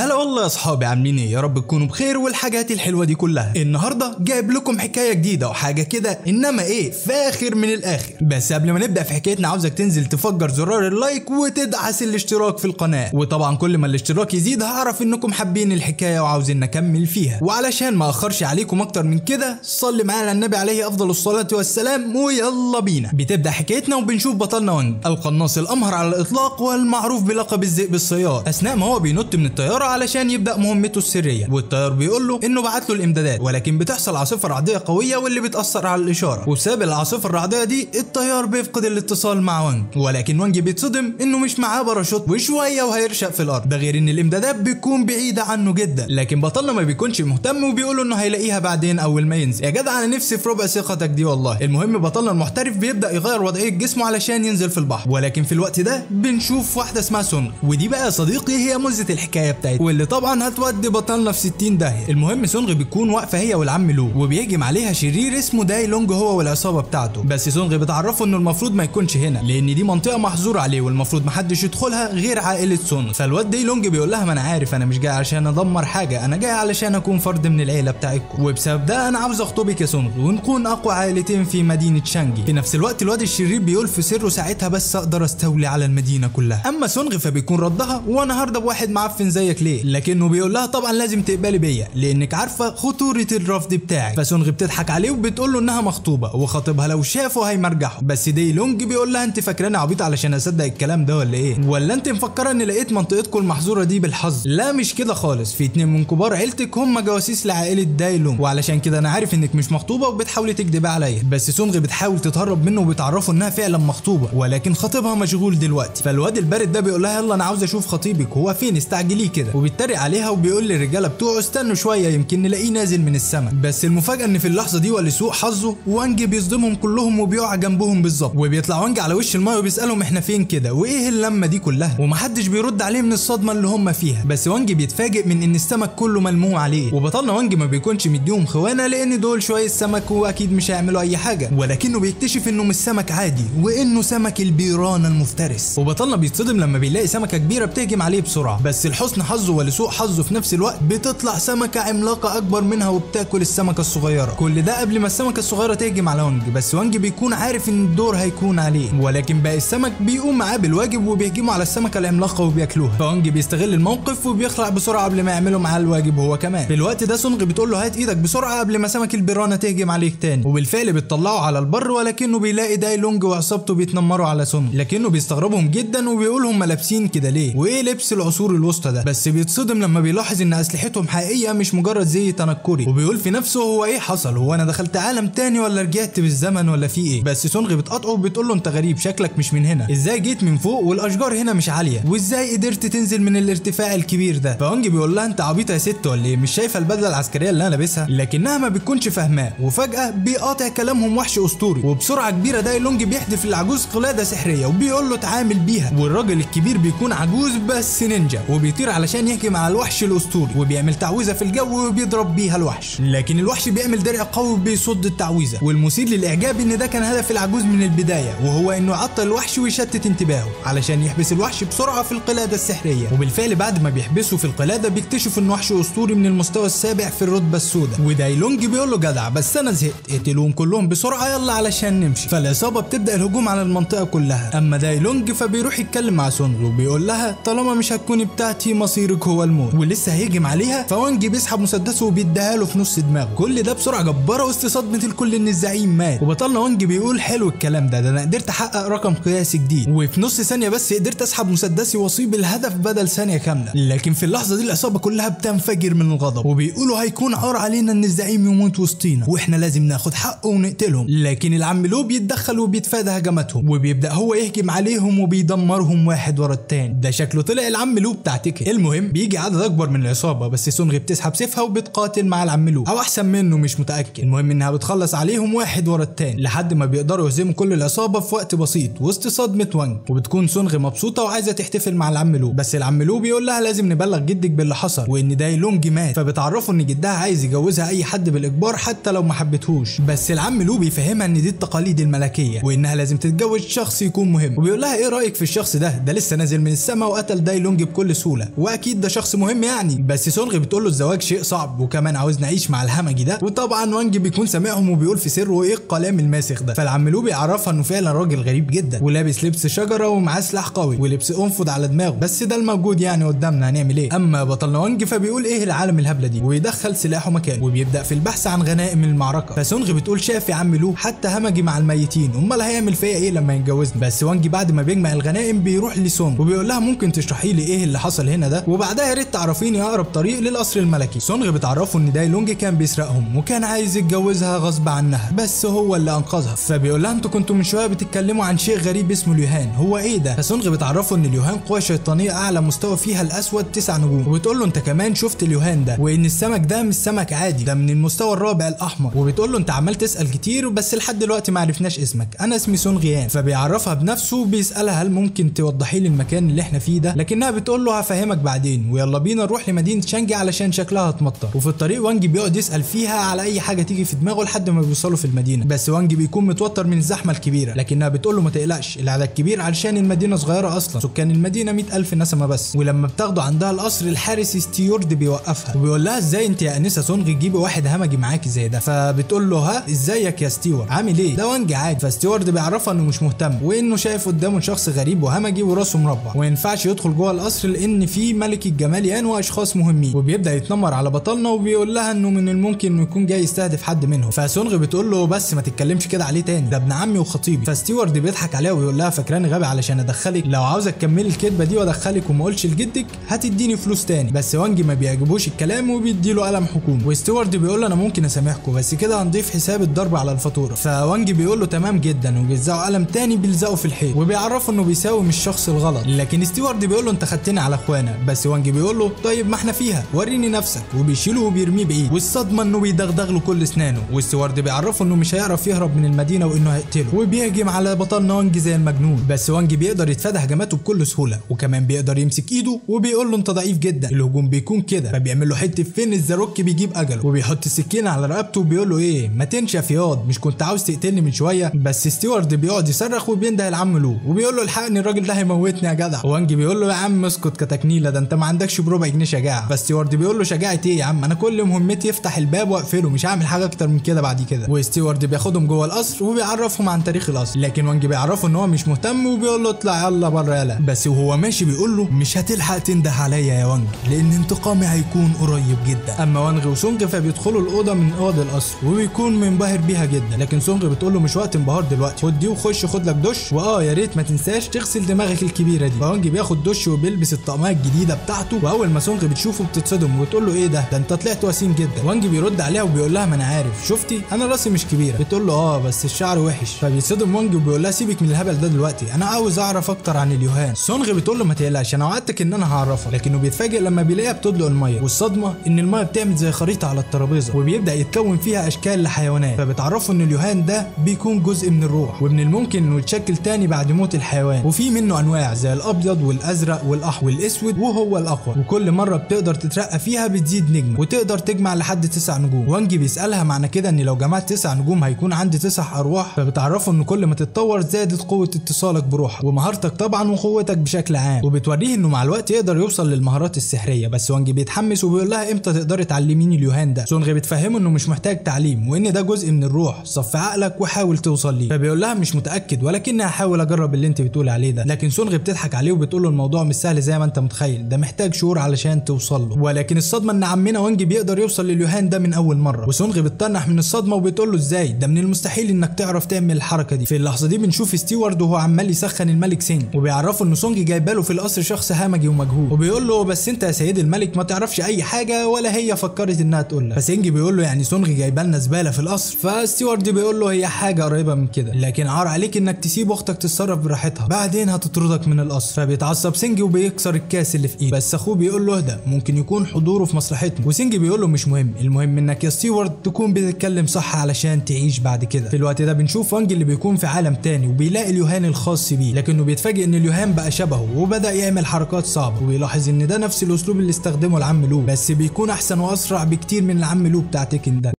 يا هلا والله يا اصحابي، عاملين ايه؟ يا رب تكونوا بخير والحاجات الحلوه دي كلها. النهارده جايب لكم حكايه جديده وحاجه كده، انما ايه، فاخر من الاخر. بس قبل ما نبدا في حكايتنا عاوزك تنزل تفجر زرار اللايك وتدعس الاشتراك في القناه، وطبعا كل ما الاشتراك يزيد هعرف انكم حابين الحكايه وعاوزين نكمل فيها. وعلشان ما اخرش عليكم اكتر من كده، صلي معانا على النبي عليه افضل الصلاه والسلام ويلا بينا. بتبدا حكايتنا وبنشوف بطلنا وانج، القناص الامهر على الاطلاق والمعروف بلقب الذئب الصياد، اثناء ما هو بينط من الطياره علشان يبدا مهمته السريه. والطيار بيقول له انه بعت له الامدادات، ولكن بتحصل عاصفه رعديه قويه واللي بتاثر على الاشاره، وبسبب العاصفه الرعديه دي الطيار بيفقد الاتصال مع وانج. ولكن وانج بيتصدم انه مش معاه باراشوت وشويه وهيرشق في الارض، ده غير ان الامدادات بتكون بعيده عنه جدا. لكن بطلنا ما بيكونش مهتم وبيقول له انه هيلاقيها بعدين اول ما ينزل. يا جدع انا نفسي في ربع ثقتك دي والله. المهم بطلنا المحترف بيبدا يغير وضعيه جسمه علشان ينزل في البحر، ولكن في الوقت ده بنشوف واحده اسمها سونغ، ودي بقى يا صديقي هي مزه الحكايه بتاعتي، واللي طبعا هتودي بطلنا في 60 داهيه. المهم سونغ بتكون واقفه هي والعم لو، وبيهجم عليها شرير اسمه داي لونج هو والعصابه بتاعته. بس سونغ بتعرفه انه المفروض ما يكونش هنا، لان دي منطقه محظور عليه والمفروض محدش يدخلها غير عائله سونغ. فالواد داي لونج بيقول لها ما انا عارف، انا مش جاي علشان ادمر حاجه، انا جاي علشان اكون فرد من العيله بتاعتكم، وبسبب ده انا عاوز اخطبك يا سونغ ونكون اقوى عائلتين في مدينه شانجي. في نفس الوقت الواد الشرير بيقول في سره ساعتها بس اقدر استولي على المدينه كلها. اما سونغ فبيكون ردها وانا هرضى بواحد معفن زيك ليه؟ لكنه بيقول لها طبعا لازم تقبلي بيا لانك عارفه خطوره الرفض بتاعي. فسونغ بتضحك عليه وبتقول له انها مخطوبه وخطيبها لو شافه هيمرجحه. بس داي لونج بيقول لها انت فاكراني عبيط علشان اصدق الكلام ده ولا ايه؟ ولا انت مفكره ان لقيت منطقتكم المحظوره دي بالحظ؟ لا مش كده خالص، في 2 من كبار عيلتك هم جواسيس لعائله داي لونج، وعلشان كده انا عارف انك مش مخطوبه وبتحاولي تكدبي عليا. بس سونغ بتحاول تتهرب منه وبتعرفه انها فعلا مخطوبه، ولكن خطيبها مشغول دلوقتي. فالواد البارد ده بيقول لها يلا انا عاوز اشوف خطيبك، هو فين؟ استعجليه كده. وبيتريق عليها وبيقول للرجاله بتوعه استنوا شويه يمكن نلاقيه نازل من السماء. بس المفاجاه ان في اللحظه دي ولسوء حظه وانج بيصدمهم كلهم وبيقع جنبهم بالظبط، وبيطلع وانج على وش المايه وبيسالهم احنا فين كده وايه اللمه دي كلها، ومحدش بيرد عليه من الصدمه اللي هم فيها. بس وانج بيتفاجئ من ان السمك كله ملموم عليه، وبطلنا وانج ما بيكونش مديهم خوانه لان دول شويه سمك واكيد مش هيعملوا اي حاجه، ولكنه بيكتشف انه مش سمك عادي وانه سمك البيران المفترس. وبطلنا بيتصدم لما بيلاقي سمكه كبيره بتهجم عليه بسرعه، بس لحسن حظه ولسوء حظه في نفس الوقت بتطلع سمكه عملاقه اكبر منها وبتاكل السمكه الصغيره. كل ده قبل ما السمكه الصغيره تهجم على وانج، بس وانج بيكون عارف ان الدور هيكون عليه، ولكن باقي السمك بيقوم معاه بالواجب وبيهجموا على السمكه العملاقه وبياكلوها. فوانج بيستغل الموقف وبيخلع بسرعه قبل ما يعملوا معاه الواجب هو كمان. في الوقت ده سونغ بتقول له هات ايدك بسرعه قبل ما سمك البيرانه تهجم عليك تاني، وبالفعل بتطلعه على البر، ولكنه بيلاقي داي لونج وعصابته بيتنمروا على سونغ، لكنه بيستغربهم جدا وبيقول هم لابسين كده ليه وايه لبس العصور الوسطى ده. بس بيتصدم لما بيلاحظ ان اسلحتهم حقيقيه مش مجرد زي تنكري، وبيقول في نفسه هو ايه حصل؟ هو انا دخلت عالم تاني ولا رجعت بالزمن ولا في ايه؟ بس سونغ بتقاطعه وبتقول له انت غريب، شكلك مش من هنا، ازاي جيت من فوق والاشجار هنا مش عاليه؟ وازاي قدرت تنزل من الارتفاع الكبير ده؟ فوانج بيقول لها انت عبيطه يا ست ولا ايه؟ مش شايفه البدله العسكريه اللي انا لابسها؟ لكنها ما بتكونش فاهماه، وفجاه بيقاطع كلامهم وحش اسطوري، وبسرعه كبيره داي لونج بيحدف للعجوز قلاده سحريه وبيقول له اتعامل بيها. والراجل الكبير بيكون عجوز بس نينجا، وبيطير علشان يهجم على الوحش الاسطوري وبيعمل تعويذه في الجو وبيضرب بيها الوحش، لكن الوحش بيعمل درع قوي وبيصد التعويذه. والمثير للاعجاب ان ده كان هدف العجوز من البدايه، وهو انه يعطل الوحش ويشتت انتباهه علشان يحبس الوحش بسرعه في القلاده السحريه. وبالفعل بعد ما بيحبسه في القلاده بيكتشف انه وحش اسطوري من المستوى السابع في الرتبه السوداء. وداي لونج بيقول له جدع بس انا زهقت، اقتلوهم كلهم بسرعه يلا علشان نمشي. فالعصابه بتبدا الهجوم على المنطقه كلها. اما داي لونج فبيروح يتكلم مع سونغ وبيقول لها طالما مش هتكوني بتاعتي مصيرك هو الموت، ولسه هيهجم عليها فوانج بيسحب مسدسه وبيديها له في نص دماغه. كل ده بسرعه جباره وسط صدمه الكل ان الزعيم مات. وبطلنا وانج بيقول حلو الكلام ده انا قدرت احقق رقم قياسي جديد، وفي نص ثانيه بس قدرت اسحب مسدسي واصيب الهدف بدل ثانيه كامله. لكن في اللحظه دي العصابه كلها بتنفجر من الغضب وبيقولوا هيكون عار علينا ان الزعيم يموت وسطينا واحنا لازم ناخد حقه ونقتلهم. لكن العم لو بيتدخل وبيتفادى هجماتهم وبيبدا هو يهجم عليهم وبيدمرهم واحد ورا التاني. ده شكله طلع العم لو بتاع تيكن. المهم بيجي عدد اكبر من العصابه، بس سونغ بتسحب سيفها وبتقاتل مع العم لو او احسن منه مش متاكد. المهم انها بتخلص عليهم واحد ورا التاني لحد ما بيقدروا يهزموا كل العصابه في وقت بسيط وسط صدمه وانج. وبتكون سونغ مبسوطه وعايزه تحتفل مع العم لو، بس العم لو بيقول لها لازم نبلغ جدك باللي حصل وان داي لونج مات، فبتعرفه ان جدها عايز يجوزها اي حد بالاجبار حتى لو ما حبتهوش. بس العم لو بيفهمها ان دي التقاليد الملكيه وانها لازم تتجوز شخص يكون مهم، وبيقول لها ايه رايك في الشخص ده لسه نازل من السماء وقتل داي لونج بكل سهوله واكيد اكيد ده شخص مهم يعني. بس سونغ بتقول له الزواج شيء صعب وكمان عاوزني اعيش مع الهمجي ده. وطبعا وانج بيكون سامعهم وبيقول في سره ايه الكلام الماسخ ده. فالعم لو بيعرفها انه فعلا راجل غريب جدا ولابس لبس شجره ومعاه سلاح قوي ولبس انفض على دماغه، بس ده الموجود يعني قدامنا هنعمل ايه. اما بطلنا وانج فبيقول ايه العالم الهبله دي ويدخل سلاحه مكانه وبيبدا في البحث عن غنائم المعركه. فسونغ بتقول شاف يا عم لو حتى همجي مع الميتين، امال هيعمل فيا ايه لما يتجوزني. بس وانج بعد ما بيجمع الغنائم بيروح لسونغ وبيقول لها ممكن تشرحي لي ايه اللي حصل هنا ده، وبعدها يا ريت تعرفيني اقرب طريق للقصر الملكي. سونغ بتعرفه ان داي لونج كان بيسرقهم وكان عايز يتجوزها غصب عنها بس هو اللي انقذها. فبيقول لها انتوا كنتوا من شويه بتتكلموا عن شيء غريب اسمه اليوهان، هو ايه ده؟ فسونغ بتعرفه ان اليوهان قوه شيطانيه اعلى مستوى فيها الاسود 9 نجوم، وبتقول له انت كمان شفت اليوهان ده وان السمك ده مش سمك عادي، ده من المستوى الرابع الاحمر. وبتقول له انت عمال تسال كتير بس لحد دلوقتي ما عرفناش اسمك، انا اسمي سونغ يان. فبيعرفها بنفسه وبيسالها هل ممكن توضحي لي المكان اللي احنا فيه ده، لكنها بتقول له هفهمك بعدين ويلا بينا نروح لمدينه شانجي علشان شكلها هتمطر. وفي الطريق وانج بيقعد يسال فيها على اي حاجه تيجي في دماغه لحد ما بيوصلوا في المدينه. بس وانج بيكون متوتر من الزحمه الكبيره، لكنها بتقول له ما تقلقش العدد كبير علشان المدينه صغيره اصلا، سكان المدينه 100,000 نسمه بس. ولما بتاخده عندها القصر الحارس ستيورد بيوقفها وبيقول لها ازاي انت يا انسه سونغ تجيبي واحد همجي معاكي زي ده. فبتقول له ها ازيك يا ستيورد عامل ايه، ده وانج عادي. فستيورد بيعرفها انه مش مهتم وانه شايف قدامه شخص غريب وهمجي وراسه مربع وما ينفعش يدخل جوه القصر لان في ملك الجمال يان واشخاص مهمين. وبيبدا يتنمر على بطلنا وبيقول لها انه من الممكن انه يكون جاي يستهدف حد منهم. فسونغ بتقول له بس ما تتكلمش كده عليه تاني، ده ابن عمي وخطيبي. فستيورد بيضحك عليها ويقول لها فاكراني غبي علشان ادخلك، لو عاوزه تكملي الكدبه دي وادخلك وما اقولش لجدك هتديني فلوس تاني. بس وانج ما بيعجبوش الكلام وبيديله قلم حكومه. وستيورد بيقول له انا ممكن اسامحكم بس كده هنضيف حساب الضرب على الفاتوره. فوانج بيقول له تمام جدا وبيلزقوا قلم تاني بيلزقه في الحيط وبيعرفه انه بيساوم الشخص الغلط. لكن ستيورد بيقول له انت خدتني على اخوانا. بس وانج بيقول له طيب ما احنا فيها وريني نفسك، وبيشيله وبيرميه بايد والصدمه انه بيدغدغ له كل اسنانه. وستيورد بيعرفه انه مش هيعرف يهرب من المدينه وانه هيقتله وبيهجم على بطلنا وانج زي المجنون. بس وانج بيقدر يتفادى هجماته بكل سهوله وكمان بيقدر يمسك ايده وبيقول له انت ضعيف جدا، الهجوم بيكون كده. فبيعمل له حته فين الزاروك بيجيب اجله وبيحط السكينه على رقبته وبيقول له ايه ما تنشف ياض، مش كنت عاوز تقتلني من شويه؟ بس ستيورد بيقعد يصرخ وبينده العم لو وبيقول له الحقني الراجل ده هيموتني يا جدع. وانج بيقول له يا عم اسكت كتكنيله، ده انت ما عندكش بربع جنيه شجاعه. فستيورد بيقول له شجاعه ايه يا عم، انا كل مهمتي افتح الباب واقفله، مش هعمل حاجه اكتر من كده بعد كده. وستيورد بياخدهم جوه القصر وبيعرفهم عن تاريخ القصر، لكن وانج بيعرفه ان هو مش مهتم وبيقول له اطلع يلا بره يلا. بس وهو ماشي بيقول له مش هتلحق تنده عليا يا وانج لان انتقامي هيكون قريب جدا. اما وانج وسونغ فبيدخلوا الاوضه من اوض القصر وبيكون منبهر بيها جدا، لكن سونغ بتقول له مش وقت انبهار دلوقتي، خد دي وخش خد لك دش يا ريت ما تنساش تغسل دماغك الكبيره دي. فوانج بياخد دش وبيلبس الطقميه الجديده بتاعته، واول ما سونغ بتشوفه بتتصدم وتقول له ايه ده انت طلعت وسيم جدا. وانج بيرد عليها وبيقول لها ما انا عارف، شفتي انا راسي مش كبيره. بتقول له بس الشعر وحش. فبيتصدم وانج وبيقول لها سيبك من الهبل ده دلوقتي، انا عاوز اعرف اكتر عن اليوهان. سونغ بتقول له ما تقلقش انا وعدتك ان انا هعرفك، لكنه بيتفاجئ لما بيلاقيها بتدلق الميه، والصدمه ان الميه بتعمل زي خريطه على الترابيزه وبيبدا يتكون فيها اشكال لحيوانات. فبتعرفه ان اليوهان ده بيكون جزء من الروح ومن الممكن انه يتشكل تاني بعد موت الحيوان، وفي منه انواع زي الابيض والازرق والاحمر والاسود وهو الاقوى، وكل مره بتقدر تترقى فيها بتزيد نجم وتقدر تجمع لحد 9 نجوم. وانج بيسالها معنى كده ان لو جمعت 9 نجوم هيكون عندي 9 ارواح. فبتعرفه ان كل ما تتطور زادت قوه اتصالك بروحك ومهارتك طبعا وقوتك بشكل عام، وبتوريه انه مع الوقت يقدر يوصل للمهارات السحريه. بس وانج بيتحمس وبيقول لها امتى تقدري تعلميني اليوهان ده. سونغ بتفهمه انه مش محتاج تعليم وان ده جزء من الروح، صف عقلك وحاول توصل ليه. فبيقول لها مش متاكد ولكني هحاول اجرب اللي انت بتقول عليه ده. لكن سونغ بتضحك عليه وبتقول له الموضوع مش سهل زي ما انت متخيل، ده محتاج شهور علشان توصل له. ولكن الصدمه ان عمنا وانج بيقدر يوصل لليوهان ده من اول مره، وسونغ بتطنح من الصدمه وبتقول له ازاي، ده من المستحيل انك تعرف تعمل الحركه دي. في اللحظه دي بنشوف ستيوارد وهو عمال يسخن الملك سينج وبيعرفه ان سونغ جايبه له في القصر شخص همجي ومجهول، وبيقول له بس انت يا سيد الملك ما تعرفش اي حاجه ولا هي فكرت انها تقول لك. فسينج بيقول له يعني سونغ جايبه لنا زباله في القصر. فستيوارد بيقول له هي حاجه قريبه من كده، لكن عار عليك انك تسيب اختك تتصرف براحتها بعدين هتطردك من القصر. فبيتعصب سينج وبيكسر الكاس اللي في ايده، بس اخوه بيقول له اهدى ممكن يكون حضوره في مصلحتنا. وسينج بيقول له مش مهم، المهم انك يا ستيوارد تكون بتتكلم صح علشان تعيش بعد كده. في الوقت ده بنشوف وانج اللي بيكون في عالم تاني وبيلاقي اليوهان الخاص بيه، لكنه بيتفاجئ ان اليوهان بقى شبهه وبدا يعمل حركات صعبه، وبيلاحظ ان ده نفس الاسلوب اللي استخدمه العم لو، بس بيكون احسن واسرع بكتير من العم لو بتاع تيكن ده.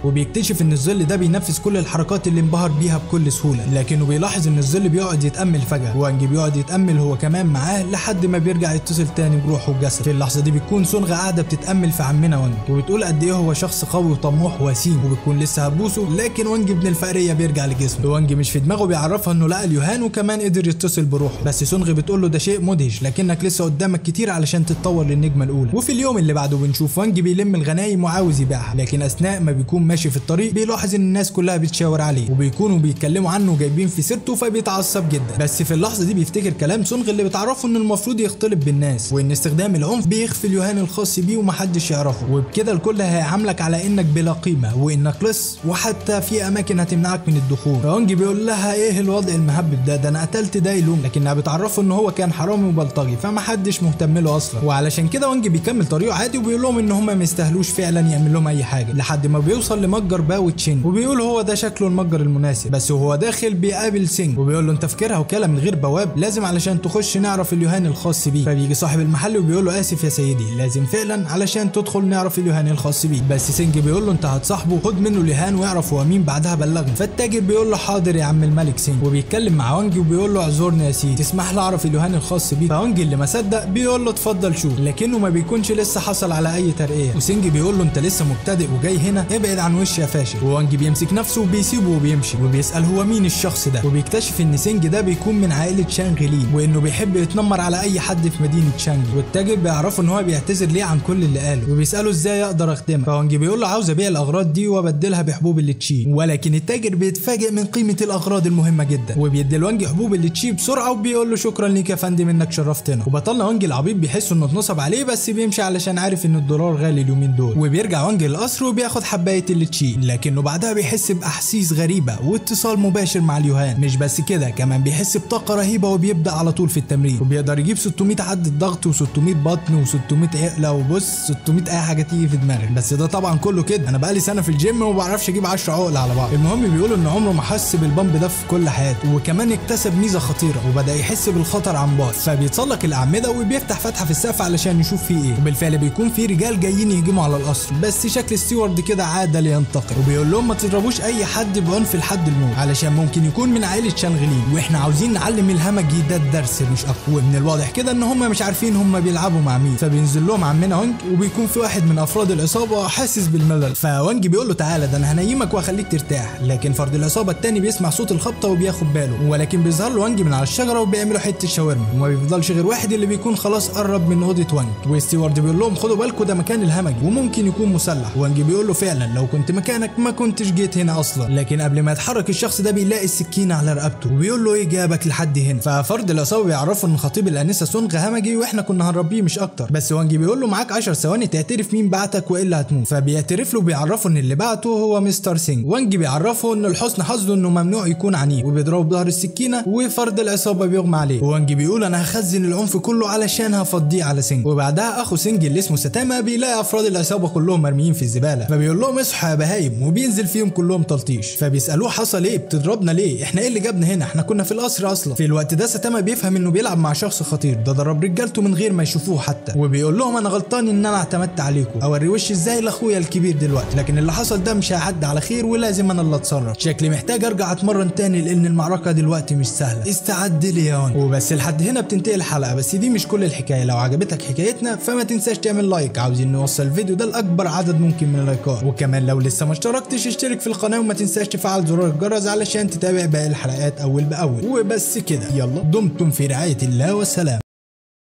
وبيكتشف ان الظل ده بينفذ كل الحركات اللي انبهر بيها بكل سهوله، لكنه بيلاحظ ان الظل بيقعد يتامل فجاه، وانج بيقعد يتامل هو كمان معاه لحد ما بيرجع يتصل تاني بروحه وجسده. في اللحظه دي بتكون سونغ قاعده بتتامل في عمنا وانج وبتقول قد ايه هو شخص قوي وطموح وسيم، وبتكون لسه هتبوسه لكن وانج ابن الفقريه بيرجع لجسمه. وانج مش في دماغه بيعرفها انه لقى اليوهان وكمان قدر يتصل بروحه، بس سونغ بتقول له ده شيء مدهش لكنك لسه قدامك كتير علشان تتطور للنجمه الاولى. وفي اليوم اللي بعده بنشوف وانج بيلم الغنايم وعاوز يبيعها، لكن اثناء ما بيكون ماشي في الطريق بيلاحظ ان الناس كلها بتشاور عليه وبيكونوا بيتكلموا عنه وجايبين في سيرته فبيتعصب جدا. بس في اللحظه دي بيفتكر كلام سونغ اللي بتعرفه ان المفروض يختلط بالناس، وان استخدام العنف بيخفي اليوهان الخاص بيه ومحدش يعرفه، وبكده الكل هيعاملك على انك بلا قيمه وانك لص، وحتى في اماكن هتمنعك من الدخول. فوانج بيقول لها ايه الوضع المهبب ده انا قتلت دايلونج، لكنها بتعرفه ان هو كان حرامي وبلطجي فمحدش مهتم له اصلا. وعلشان كده وانج بيكمل طريقه عادي وبيقول لهم ان هم ما يستاهلوش فعلا يعمل لهم اي حاجه، لحد ما بيوصل لمتجر باو تشين وبيقول هو ده شكله المتجر المناسب. بس وهو داخل بيقابل سينج وبيقول له انت فاكرها وكاله من غير بواب، لازم علشان تخش نعرف اليوهان الخاص بيه. فبيجي صاحب المحل وبيقول له اسف يا سيدي لازم فعلا علشان تدخل نعرف اليوهان الخاص بيه. بس سينج بيقول له انت هتصاحبه خد منه اليوهان واعرف هو مين بعدها بلغني. فالتاجر بيقول له حاضر يا عم الملك سينج، وبيتكلم مع وانج وبيقول له اعذرني يا سيدي تسمح لي اعرف اليوهان الخاص بيه. فوانج اللي ما صدق بيقول له اتفضل شوف، لكنه ما بيكونش لسه حصل على اي ترقيه. وسينج بيقول له انت لسه مبتدئ وجاي هنا ابعد عن وشي يا فاشل. ووانج بيمسك نفسه وبيسيبه وبيمشي وبيسال هو مين الشخص ده، وبيكتشف ان سينج ده بيكون من عائله شانغ لين وانه بيحب يتنمر على اي حد في مدينه شانغ. والتاجر بيعرفه ان هو بيعتذر ليه عن كل اللي قاله وبيساله ازاي اقدر اخدمك. فوانج بيقول له عاوز ابيع الاغراض دي وابدلها بحبوب الليتشي، ولكن التاجر بيتفاجئ من قيمه الاغراض المهمه جدا وبيدي لوانج حبوب الليتشي بسرعه وبيقول له شكرا ليك يا فندم انك شرفتنا. وبطلنا وانج العبيط بيحس انه اتنصب عليه بس بيمشي علشان عارف ان الدولار غالي اليومين دول. وبيرجع وانج للقصر وبياخد حبايه الليتشي، لكنه بعدها بيحس باحاسيس غريبه واتصال مباشر مع اليوهان. مش بس كده كمان بيحس بطاقه رهيبه وبيبدا على طول في التمرين، وبيقدر يجيب 600 عدة ضغط و600 بطن و600 عقله وبص 600 اي حاجه تيجي في دماغك. بس ده طبعا كله كده، انا بقالي سنه في الجيم وما بعرفش اجيب 10 عقله على بعض. المهم بيقولوا ان عمره ما حس بالبامب ده في كل حياته، وكمان اكتسب ميزه خطيره وبدا يحس بالخطر عن بعد. فبيتسلق الاعمده وبيفتح فتحه في السقف علشان يشوف فيه ايه، وبالفعل بيكون في رجال جايين يهجموا على القصر، بس شكل ستيوارد كده عاده لينتقم وبيقول لهم ما تضربوش اي حد بعنف لحد الموت علشان ممكن يكون من عائله شانغلين، واحنا عاوزين نعلم الهمجي ده الدرس مش اكتر. ومن الواضح كده ان هم مش عارفين هم بيلعبوا مع مين. فبينزل لهم عمنا وانج وبيكون في واحد من افراد العصابه حاسس بالملل، فوانج بيقول له تعالى ده انا هنيمك واخليك ترتاح. لكن فرد العصابه التاني بيسمع صوت الخبطه وبياخد باله، ولكن بيظهر له وانج من على الشجره وبيعملوا حته شاورما، وما بيفضلش غير واحد اللي بيكون خلاص قرب من اوضه وانج. وستيوارد بيقول لهم خدوا بالكم ده مكان الهمجي وممكن يكون مسلح. وانج بيقول له فعلا لو كنت مكانك ما كنتش جيت هنا اصلا. لكن قبل ما يتحرك الشخص ده بيلاقي السكينه على رقبته وبيقول له ايه جابك لحد هنا. ففرد العصابه بيعرفوا ان خطيب الانسه سونغ همجي واحنا كنا هنربيه مش اكتر. بس وانج بيقول له معاك 10 ثواني تعترف مين بعتك والا هتموت. فبيعترف له وبيعرفه ان اللي بعته هو مستر سينج. وانج بيعرفه ان لحسن حظه انه ممنوع يكون عنيف وبيضربه بظهر السكينه وفرد العصابه بيغمى عليه. وانج بيقول انا هخزن العنف كله علشان هفضيه على سينج. وبعدها اخو سينج اللي اسمه ستاما بيلاقي افراد العصابه كلهم مرميين في الزباله، فبيقول لهم اصحوا يا بهايم وبينزل فيهم كلهم تلطيش. فبيسالوه حصل ايه بتضربنا ليه احنا ايه اللي جابنا هنا احنا كنا في القصر اصلا. في الوقت ده ستاما بيفهم انه بيلعب مع شخص خطير، ده ضرب رجالته من غير ما يشوفوه حتى، وبيقول لهم انا غلطان ان انا اعتمدت عليكم اوري وشي ازاي لاخويا الكبير دلوقتي، لكن اللي حصل ده مش هيعدي على خير ولازم انا اللي اتصرف. شكلي محتاج ارجع اتمرن تاني لان المعركه دلوقتي مش سهله، استعد لي يا وانج. وبس لحد هنا بتنتهي الحلقه، بس دي مش كل الحكايه. لو عجبتك حكايتنا فما تنساش تعمل لايك، عاوزين نوصل الفيديو ده لاكبر عدد ممكن من اللايكات. وكمان لو لسه ما اشتركتش اشترك في القناه وما تنساش تفعل زرار الجرس علشان تتابع باقي الحلقات اول باول. وبس كده، يلا دمتم في رعايه الله والسلام.